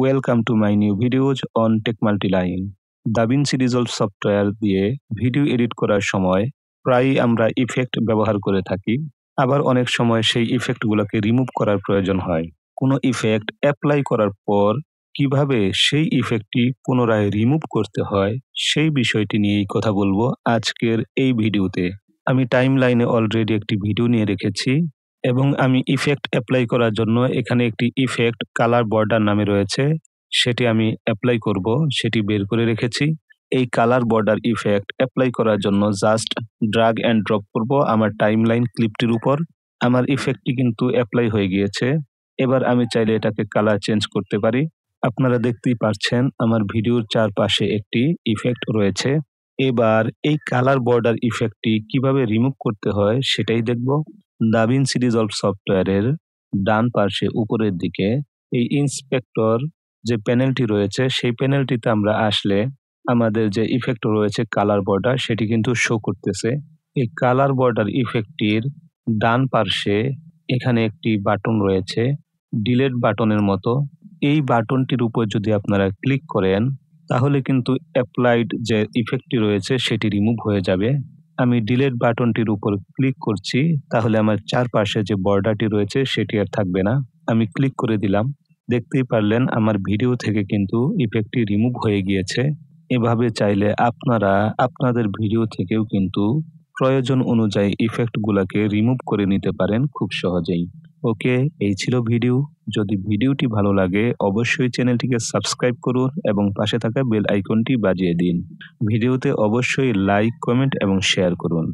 Welcome to my new videos on Tech Multiline. DaVinci Resolve software দিয়ে video edit করার সময় প্রায়ই আমরা ইফেক্ট ব্যবহার করে থাকি। আবার অনেক সময় সেই ইফেক্টগুলোকে রিমুভ করার প্রয়োজন হয়। কোনো ইফেক্ট অ্যাপ্লাই করার পর কিভাবে সেই ইফেক্টটি পুনরায় রিমুভ করতে হয় সেই বিষয়টি নিয়েই কথা বলবো আজকের এই ভিডিওতে। আমি টাইমলাইনে অলরেডি একটি ভিডিও নিয়ে রেখেছি এবং আমি ইফেক্ট অ্যাপ্লাই করার জন্য এখানে একটি ইফেক্ট কালার বর্ডার নামে রয়েছে, সেটি আমি অ্যাপ্লাই করব, সেটি বের করে রেখেছি। এই কালার বর্ডার ইফেক্ট অ্যাপ্লাই করার জন্য জাস্ট ড্রাগ অ্যান্ড ড্রপ করব আমার টাইমলাইন ক্লিপটির উপর। আমার ইফেক্টটি কিন্তু অ্যাপ্লাই হয়ে গিয়েছে। এবার আমি চাইলে এটাকে কালার চেঞ্জ করতে পারি। আপনারা দেখতেই পাচ্ছেন আমার ভিডিওর চারপাশে একটি ইফেক্ট রয়েছে। এবার এই কালার বর্ডার ইফেক্টটি কিভাবে রিমুভ করতে হয় সেটাই দেখব। DaVinci Resolve সফটওয়্যারের ডান পাশে উপরের দিকে এই ইন্সপেক্টর যে প্যানেলটি রয়েছে সেই প্যানেলটিতে আমরা আসলে আমাদের যে ইফেক্ট রয়েছে কালার বর্ডার সেটি কিন্তু শো করতেছে। এই কালার বর্ডার ইফেক্টটির ডান পাশে এখানে একটি বাটন রয়েছে ডিলেট বাটনের মতো। এই বাটনটির উপর যদি আপনারা ক্লিক করেন তাহলে কিন্তু অ্যাপ্লাইড যে ইফেক্টটি রয়েছে সেটি রিমুভ হয়ে যাবে। আমি ডিলেট বাটনটির উপর ক্লিক করছি, তাহলে আমার চারপাশে যে বর্ডারটি রয়েছে সেটি আর থাকবে না। আমি ক্লিক করে দিলাম। দেখতেই পারলেন আমার ভিডিও থেকে কিন্তু ইফেক্টটি রিমুভ হয়ে গিয়েছে। এভাবে চাইলে আপনারা আপনাদের ভিডিও থেকেও কিন্তু প্রয়োজন অনুযায়ী ইফেক্টগুলোকে রিমুভ করে নিতে পারেন খুব সহজেই। ওকে, এই ছিল ভিডিও। যদি ভিডিওটি ভালো লাগে অবশ্যই চ্যানেলটিকে সাবস্ক্রাইব করুন এবং পাশে থাকা বেল আইকনটি বাজিয়ে দিন। ভিডিওতে অবশ্যই লাইক, কমেন্ট এবং শেয়ার করুন।